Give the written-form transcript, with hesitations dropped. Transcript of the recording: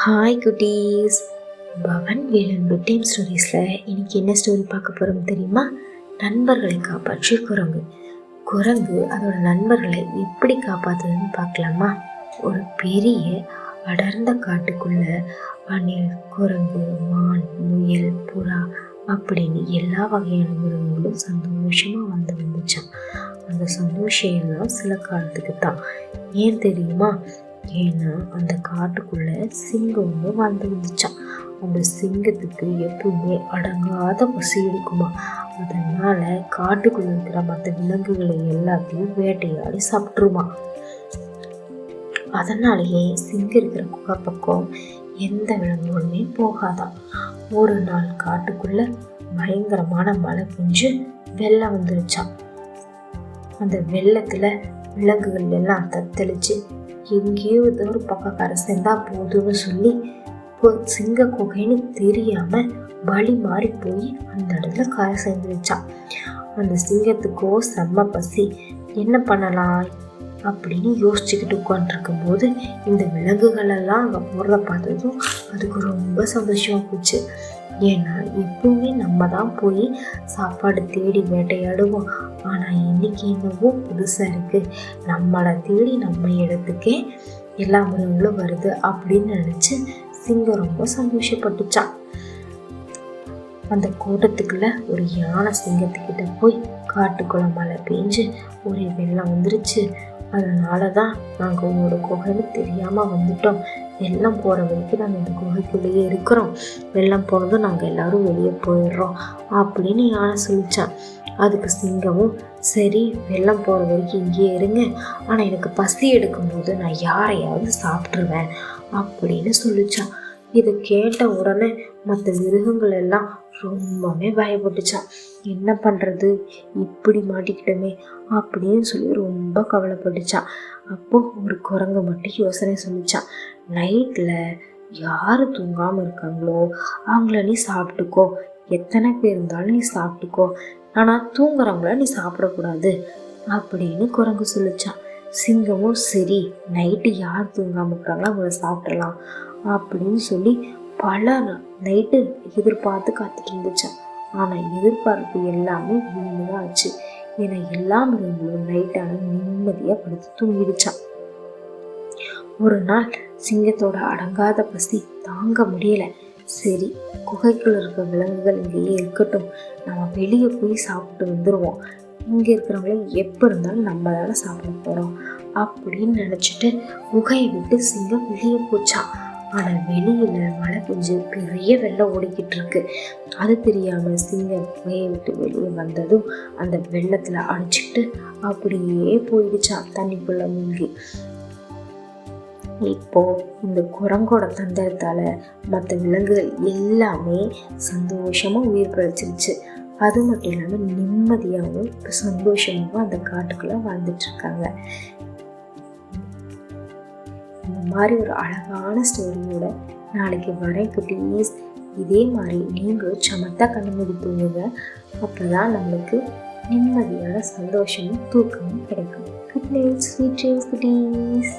Hi குட்டீஸ், Pawan Velan bed time ஸ்டோரிஸில் இன்னைக்கு என்ன ஸ்டோரி பார்க்க போகிறோம் தெரியுமா? நண்பர்களை காப்பாற்றிய குரங்கு. குரங்கு அதோட நண்பர்களை எப்படி காப்பாற்றுதுன்னு பார்க்கலாமா? ஒரு பெரிய அடர்ந்த காட்டுக்குள்ள அணில், குரங்கு, மான், முயல், புறா அப்படின்னு எல்லா வகையான மிருகங்களும் சந்தோஷமாக வந்துச்சான். அந்த சந்தோஷம் எல்லாம் சில காலத்துக்கு தான். ஏன் தெரியுமா? ஏன்னா அந்த காட்டுக்குள்ள சிங்கம் ஒன்று வந்துச்சான். அந்த சிங்கத்துக்கு எப்பவுமே அடங்காத பசி எடுக்குமா. அதனால காட்டுக்குள்ள இருக்கிற மற்ற விலங்குகளை எல்லாத்தையும் வேட்டையாடி சாப்பிட்டுருமா. அதனாலேயே சிங்கம் இருக்கிற குகை பக்கம் எந்த விலங்குகளுமே போகாதான். ஒரு நாள் காட்டுக்குள்ள பயங்கரமான மழை பெஞ்சு வெள்ளம் வந்துருச்சான். அந்த வெள்ளத்துல விலங்குகள் எல்லாம் தத்தளிச்சு எங்கேயோ ஏதோ ஒரு பக்கம் கரை சேர்ந்தா போதும்னு சொல்லி சிங்க குகைன்னு தெரியாம வழி மாறி போய் அந்த இடத்துல கரை சேர்ந்து வச்சான். அந்த சிங்கத்துக்கோ செம்ம பசி. என்ன பண்ணலாம் அப்படின்னு யோசிச்சுக்கிட்டு உட்காந்துருக்கும் போது இந்த விலங்குகள் எல்லாம் அங்கே போடுறத பார்த்ததும் அதுக்கு ரொம்ப சந்தோஷமா போச்சு. ஏன்னா எப்பவுமே நம்ம தான் போய் சாப்பாடு தேடி வேட்டையாடுவோம். ஆனால் இன்னைக்கு என்னவோ புதுசாக இருக்கு, நம்மளை தேடி நம்ம இடத்துக்கே எல்லா மிருகங்களும் வருது அப்படின்னு நினச்சி சிங்கம் ரொம்ப சந்தோஷப்பட்டுச்சான். அந்த கூட்டத்துக்குள்ள ஒரு யானை சிங்கத்துக்கிட்ட போய் காட்டுக்குள்ள மழை பெஞ்சு ஒரே வெள்ளம் வந்துருச்சு, அதனால தான் நாங்கள் உங்களோட குகைன்னு தெரியாமல் வந்துட்டோம். வெள்ளம் போகிற வரைக்கும் நாங்கள் இந்த குகைக்குள்ளேயே இருக்கிறோம். வெள்ளம் போனதும் நாங்கள் எல்லாரும் வெளியே போயிடுறோம் அப்படின்னு யானை சொல்லிச்சான். அதுக்கு சிங்கமும் சரி, வெள்ளம் போகிற வரைக்கும் இங்கேயே இருங்க, ஆனால் எனக்கு பசி எடுக்கும்போது நான் யாரையாவது சாப்பிட்ருவேன் அப்படின்னு சொல்லிச்சான். இதை கேட்ட உடனே மற்ற மிருகங்கள் எல்லாம் ரொம்பவே பயப்பட்டுச்சான். என்ன பண்ணுறது, இப்படி மாட்டிக்கிட்டோமே அப்படின்னு சொல்லி ரொம்ப கவலைப்பட்டுச்சான். அப்போ ஒரு குரங்கு மட்டும் யோசனை சொல்லிச்சான். நைட்டில் யார் தூங்காமல் இருக்காங்களோ அவங்கள நீ சாப்பிட்டுக்கோ, எத்தனை பேர் இருந்தாலும் நீ சாப்பிட்டுக்கோ, ஆனால் தூங்குறவங்கள நீ சாப்பிடக்கூடாது அப்படின்னு குரங்கு சொல்லிச்சான். சிங்கமும் சரி, நைட்டு யார் தூங்காமல் இருக்கிறாங்களோ அவங்கள சாப்பிடலாம் அப்படின்னு சொல்லி பல நைட்டு எதிர்பார்த்து காத்துட்டு இருந்துச்சான். ஆனால் எதிர்பார்ப்பு எல்லாமே வீணுதான் ஆச்சு. ஏன்னா எல்லா மிருகங்களும் நைட்டான நிம்மதியாக படுத்து தூங்கிடுச்சான். ஒரு நாள் சிங்கத்தோட அடங்காத பசி தாங்க முடியல. சரி, குகைக்குள்ள இருக்க விலங்குகள் இங்கேயே இருக்கட்டும், நம்ம வெளியே போய் சாப்பிட்டு வந்துடுவோம், இங்கே இருக்கிறவங்கள எப்போ இருந்தாலும் நம்ம தானே சாப்பிட போகிறோம் அப்படின்னு நினச்சிட்டு குகையை விட்டு சிங்கம் வெளியே போச்சான். ஆனால் வெளியில் மழை பெஞ்சு பெரிய வெள்ளம் ஓடிக்கிட்டு இருக்கு. அது தெரியாமல் சிங்கம் குகையை விட்டு வெளியே வந்ததும் அந்த வெள்ளத்தில் அடிச்சுக்கிட்டு அப்படியே போயிடுச்சான் தண்ணிக்குள்ள மூழ்கி. இப்போ இந்த குரங்கோட தந்திரத்தால மற்ற விலங்குகள் எல்லாமே சந்தோஷமா உயிர் பிழைச்சிருச்சு. அது மட்டும் இல்லாமல் நிம்மதியாகவும் சந்தோஷமாகவும் அந்த காட்டுக்குள்ள வாழ்ந்துட்டு இருக்காங்க. இந்த மாதிரி ஒரு அழகான ஸ்டோரியோட நாளைக்கு வரேன் குட்டீஸ். இதே மாதிரி நீங்களும் சமத்தா கண்டுபிடி தூங்குங்க. அப்போதான் நம்மளுக்கு நிம்மதியான சந்தோஷமும் தூக்கமும் கிடைக்கும். குட் நைட், ஸ்வீட் ட்ரீம்ஸ் குட்டீஸ்.